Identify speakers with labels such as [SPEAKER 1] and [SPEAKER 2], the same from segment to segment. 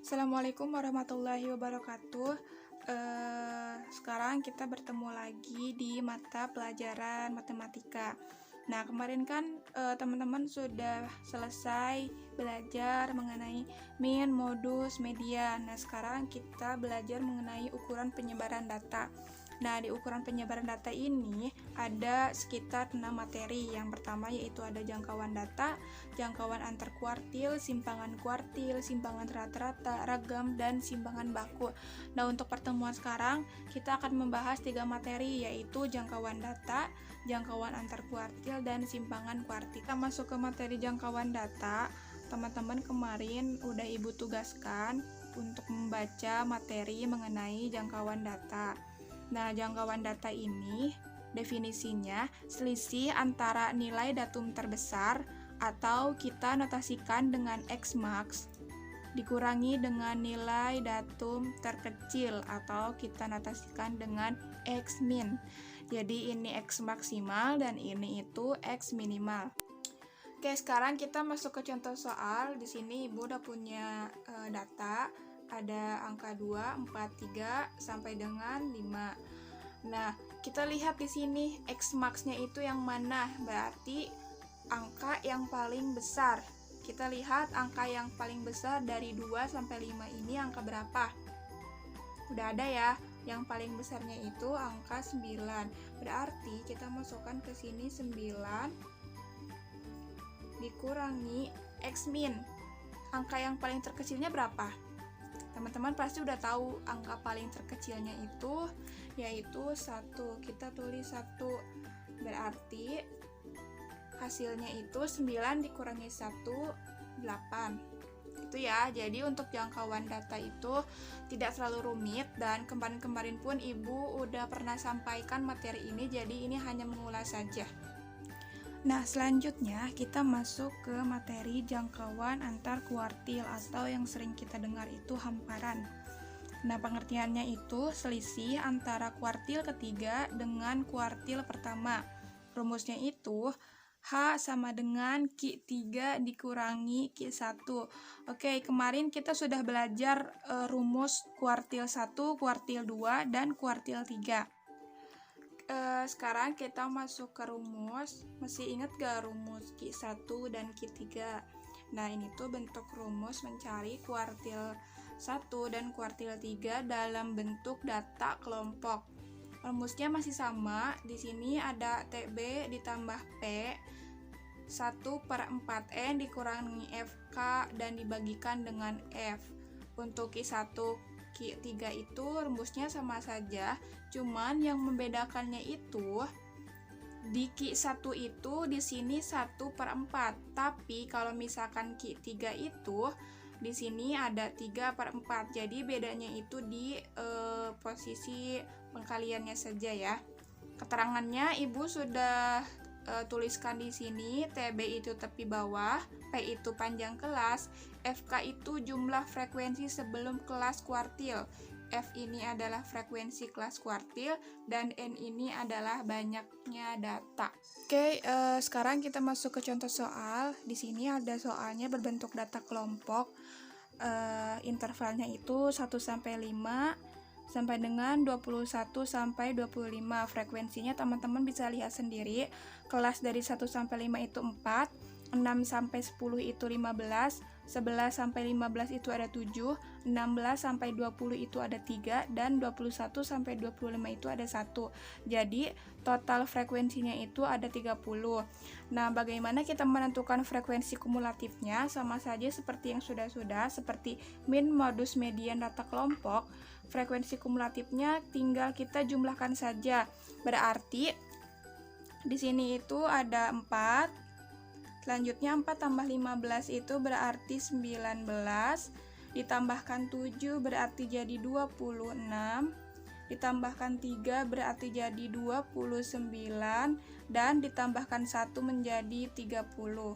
[SPEAKER 1] Assalamualaikum warahmatullahi wabarakatuh. Sekarang kita bertemu lagi di mata pelajaran matematika. Nah, kemarin kan teman-teman sudah selesai belajar mengenai min, modus, median. Nah, sekarang kita belajar mengenai ukuran penyebaran data. Nah, di ukuran penyebaran data ini ada sekitar 6 materi. Yang pertama yaitu ada jangkauan data, jangkauan antar kuartil, simpangan kuartil, simpangan rata-rata, ragam, dan simpangan baku. Nah, untuk pertemuan sekarang kita akan membahas 3 materi yaitu jangkauan data, jangkauan antar kuartil, dan simpangan kuartil. Kita masuk ke materi jangkauan data. Teman-teman kemarin udah Ibu tugaskan untuk membaca materi mengenai jangkauan data. Nah, jangkauan data ini definisinya selisih antara nilai datum terbesar atau kita notasikan dengan X-max dikurangi dengan nilai datum terkecil atau kita notasikan dengan X-min. Jadi ini X maksimal dan ini itu X minimal. Oke, sekarang kita masuk ke contoh soal. Di sini Ibu udah punya data, ada angka 2, 4, 3 sampai dengan 5. Nah, kita lihat di sini X max-nya itu yang mana? Berarti angka yang paling besar. Kita lihat angka yang paling besar dari 2 sampai 5 ini angka berapa? Udah ada ya. Yang paling besarnya itu angka 9. Berarti kita masukkan ke sini 9 dikurangi X min. Angka yang paling terkecilnya berapa? Teman-teman pasti udah tahu angka paling terkecilnya itu yaitu 1. Kita tulis 1. Berarti hasilnya itu 9 dikurangi 1, 8. Itu ya. Jadi untuk jangkauan data itu tidak terlalu rumit dan kemarin-kemarin pun Ibu udah pernah sampaikan materi ini, jadi ini hanya mengulas saja. Nah, selanjutnya kita masuk ke materi jangkauan antar kuartil atau yang sering kita dengar itu hamparan. Nah, pengertiannya itu selisih antara kuartil ketiga dengan kuartil pertama. Rumusnya itu H sama dengan Q3 dikurangi Q1. Oke, kemarin kita sudah belajar rumus kuartil 1, kuartil 2, dan kuartil 3. Sekarang kita masuk ke rumus. Masih ingat gak rumus Q1 dan Q3? Nah, ini tuh bentuk rumus mencari kuartil 1 dan kuartil 3 dalam bentuk data kelompok. Rumusnya masih sama. Di sini ada TB ditambah P 1/4N dikurangi FK dan dibagikan dengan F. Untuk Q1 Q3 itu rumusnya sama saja, cuman yang membedakannya itu di Q1 itu di sini 1/4, tapi kalau misalkan Q3 itu di sini ada 3/4. Jadi bedanya itu di posisi pengkaliannya saja ya. Keterangannya Ibu sudah tuliskan di sini. TB itu tepi bawah, P itu panjang kelas, FK itu jumlah frekuensi sebelum kelas kuartil, F ini adalah frekuensi kelas kuartil, dan N ini adalah banyaknya data. Oke, sekarang kita masuk ke contoh soal. Di sini ada soalnya berbentuk data kelompok. Intervalnya itu 1 sampai 5 sampai dengan 21 sampai 25. Frekuensinya teman-teman bisa lihat sendiri. Kelas dari 1 sampai 5 itu 4, 6 sampai 10 itu 15, 11 sampai 15 itu ada 7, 16 sampai 20 itu ada 3, dan 21 sampai 25 itu ada 1. Jadi total frekuensinya itu ada 30. Nah, bagaimana kita menentukan frekuensi kumulatifnya? Sama saja seperti yang sudah-sudah, seperti min, modus, median, data kelompok. Frekuensi kumulatifnya tinggal kita jumlahkan saja. Berarti di sini itu ada 4. Selanjutnya 4 tambah 15 itu berarti 19. Ditambahkan 7 berarti jadi 26. Ditambahkan 3 berarti jadi 29. Dan ditambahkan 1 menjadi 30.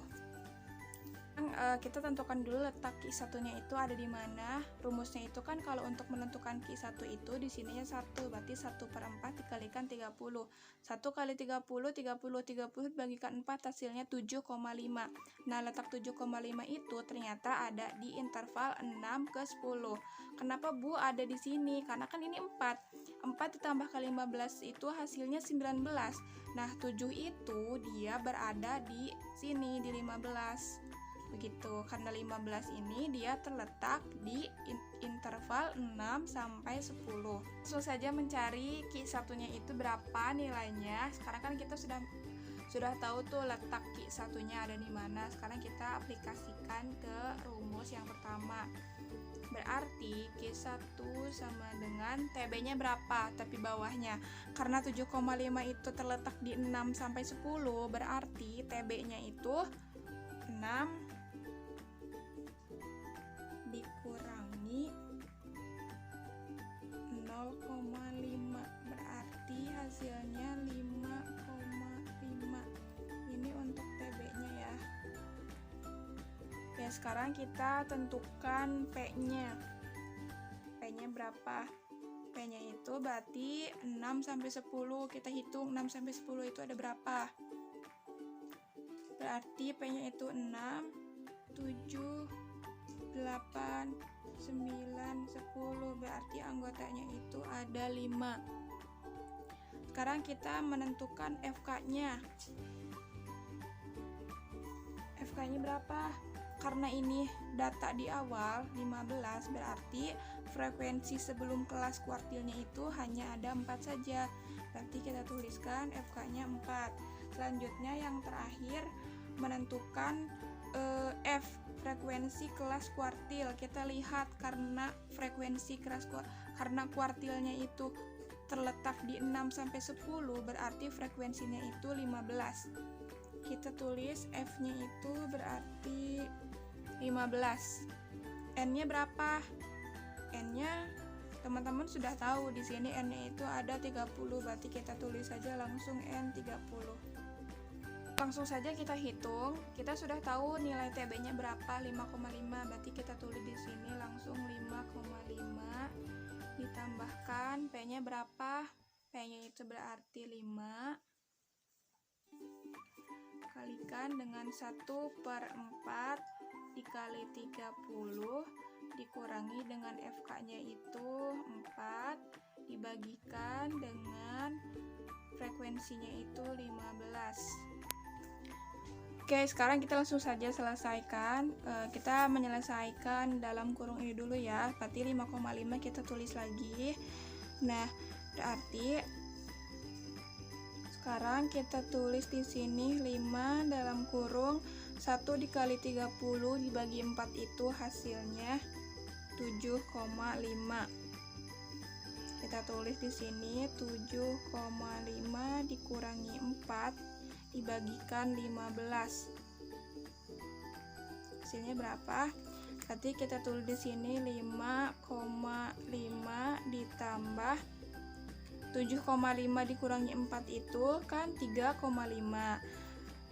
[SPEAKER 1] Kita tentukan dulu letak Q1-nya itu ada di mana. Rumusnya itu kan kalau untuk menentukan Q1 itu di sininya 1, berarti 1/4 dikalikan 30. 1 kali 30, 30 dibagikan 4 hasilnya 7,5. Nah, letak 7,5 itu ternyata ada di interval 6 ke 10. Kenapa Bu ada di sini? Karena kan ini 4. 4 ditambah ke 15 itu hasilnya 19. Nah, 7 itu dia berada di sini di 15. Begitu, karena 15 ini dia terletak di interval 6 sampai 10. Langsung saja mencari Q1-nya itu berapa nilainya. Sekarang kan kita sudah tahu tuh letak Q1-nya ada di mana. Sekarang kita aplikasikan ke rumus yang pertama. Berarti Q1 sama dengan TB-nya berapa? Tapi bawahnya. Karena 7,5 itu terletak di 6 sampai 10, berarti TB-nya itu 6 dikurangi 0,5, berarti hasilnya 5,5. Ini untuk TB-nya ya. Ya, sekarang kita tentukan P-nya. P-nya berapa? P-nya itu berarti 6 sampai 10. Kita hitung 6 sampai 10 itu ada berapa? Berarti P-nya itu 6, 7, 8, 9, 10, berarti anggotanya itu ada 5. Sekarang kita menentukan FK-nya. FK-nya berapa? Karena ini data di awal 15, berarti frekuensi sebelum kelas kuartilnya itu hanya ada 4 saja. Berarti kita tuliskan FK-nya 4. Selanjutnya yang terakhir menentukan F, frekuensi kelas kuartil. Kita lihat karena frekuensi karena kuartilnya itu terletak di 6 sampai 10, berarti frekuensinya itu 15. Kita tulis F-nya itu berarti 15. N-nya berapa? N-nya teman-teman sudah tahu, di sini N-nya itu ada 30, berarti kita tulis saja langsung N30. Langsung saja kita hitung. Kita sudah tahu nilai TB-nya berapa, 5,5. Berarti kita tulis di sini langsung 5,5 ditambahkan P-nya berapa? P-nya itu berarti 5 kalikan dengan 1/4 dikali 30 dikurangi dengan FK-nya itu 4 dibagikan dengan frekuensinya itu 15. Oke, sekarang kita langsung saja selesaikan. Kita menyelesaikan dalam kurung ini dulu ya. Berarti 5,5 kita tulis lagi. Nah, berarti sekarang kita tulis di sini 5 dalam kurung 1 dikali 30 dibagi 4 itu hasilnya 7,5. Kita tulis di sini 7,5 dikurangi 4 dibagikan 15. Hasilnya berapa? Berarti kita tulis di sini 5,5 ditambah 7,5 dikurangi 4 itu kan 3,5.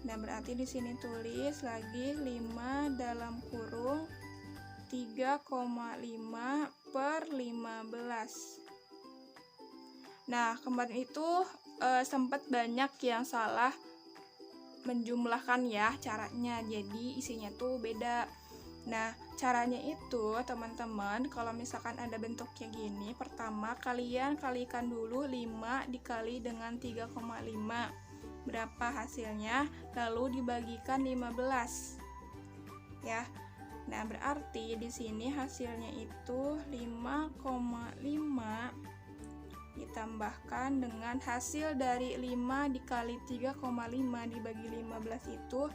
[SPEAKER 1] Nah, berarti di sini tulis lagi 5 dalam kurung 3,5 per 15. Nah, kemarin itu sempat banyak yang salah menjumlahkan ya caranya, jadi isinya tuh beda. Nah, caranya itu teman-teman, kalau misalkan ada bentuknya gini, pertama kalian kalikan dulu 5 dikali dengan 3,5 berapa hasilnya, lalu dibagikan 15 ya. Nah, berarti di sini hasilnya itu 5,5 ditambahkan dengan hasil dari 5 dikali 3,5 dibagi 15 itu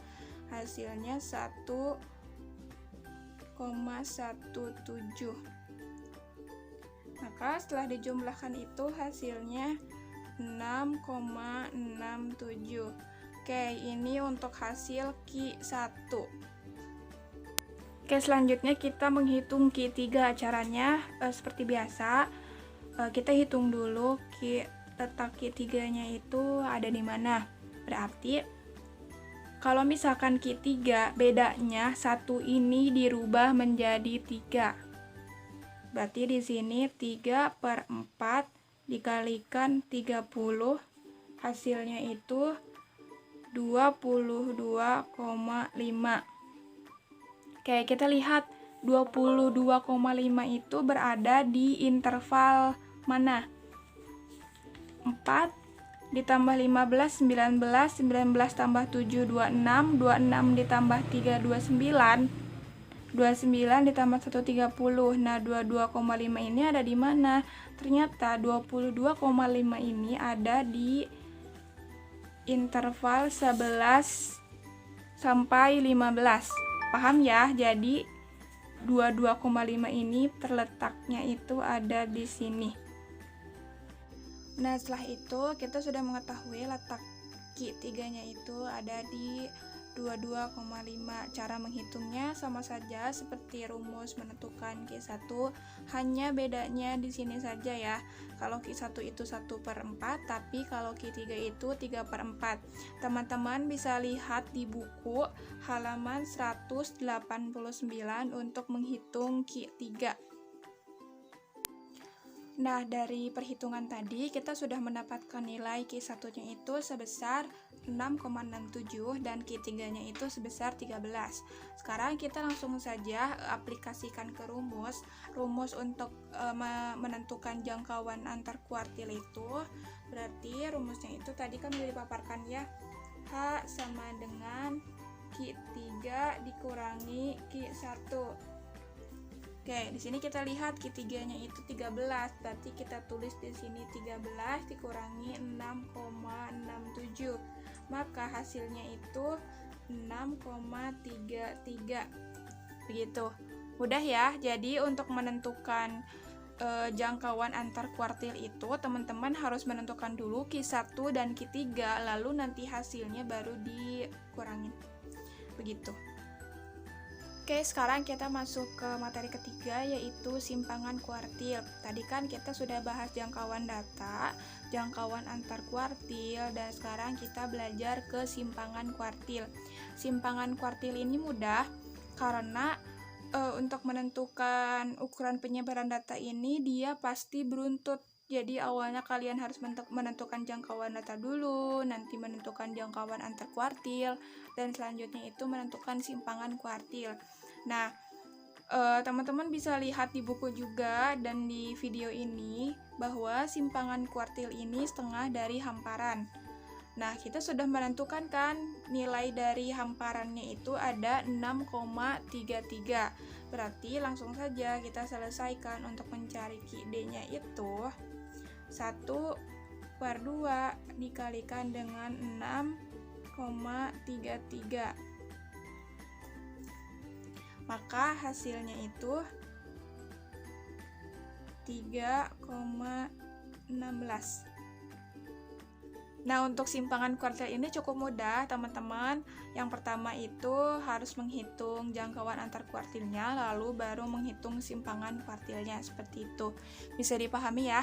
[SPEAKER 1] hasilnya 1,17. Maka setelah dijumlahkan itu hasilnya 6,67. Oke, ini untuk hasil Q1. Oke, selanjutnya kita menghitung Q3. Caranya seperti biasa. Kita hitung dulu letak Q3-nya itu ada di mana. Berarti Kalau misalkan Q3, bedanya 1 ini dirubah menjadi 3. Berarti di sini 3/4 dikalikan 30, hasilnya itu 22,5. Oke, kita lihat 22,5 itu berada di interval mana? 4 ditambah 15, 19, 19 tambah 7, 26, 26 ditambah 3, 29, 29 ditambah 1, 30. Nah, 22,5 ini ada di mana? Ternyata 22,5 ini ada di interval 11 sampai 15. Paham ya? Jadi 22,5 ini terletaknya itu ada di sini. Nah, setelah itu kita sudah mengetahui letak Q3-nya itu ada di 22,5. Cara menghitungnya sama saja seperti rumus menentukan Q1, hanya bedanya di sini saja ya. Kalau Q1 itu 1/4, tapi kalau Q3 itu 3/4. Teman-teman bisa lihat di buku halaman 189 untuk menghitung Q3. Nah, dari perhitungan tadi kita sudah mendapatkan nilai Q1-nya itu sebesar 6,67 dan Q3-nya itu sebesar 13. Sekarang kita langsung saja aplikasikan ke rumus. Rumus untuk menentukan jangkauan antar kuartil itu berarti rumusnya itu tadi kan sudah dipaparkan ya. H sama dengan Q3 dikurangi Q1. Oke, di sini kita lihat Q3-nya itu 13, berarti kita tulis di sini 13 dikurangi 6,67. Maka hasilnya itu 6,33. Begitu. Mudah ya. Jadi untuk menentukan jangkauan antar kuartil itu teman-teman harus menentukan dulu Q1 dan Q3, lalu nanti hasilnya baru dikurangin. Begitu. Oke, sekarang kita masuk ke materi ketiga, yaitu simpangan kuartil. Tadi kan kita sudah bahas jangkauan data, jangkauan antar kuartil, dan sekarang kita belajar ke simpangan kuartil. Simpangan kuartil ini mudah karena untuk menentukan ukuran penyebaran data ini dia pasti beruntut. Jadi awalnya kalian harus menentukan jangkauan data dulu, nanti menentukan jangkauan antar kuartil, dan selanjutnya itu menentukan simpangan kuartil. Nah, teman-teman bisa lihat di buku juga dan di video ini bahwa simpangan kuartil ini setengah dari hamparan. Nah, kita sudah menentukan kan nilai dari hamparannya itu ada 6,33. Berarti langsung saja kita selesaikan untuk mencari Q-D-nya itu 1/2 dikalikan dengan 6,33. Maka hasilnya itu 3,16. Nah, untuk simpangan kuartil ini cukup mudah, teman-teman. Yang pertama itu harus menghitung jangkauan antar kuartilnya, lalu baru menghitung simpangan kuartilnya, seperti itu. Bisa dipahami ya?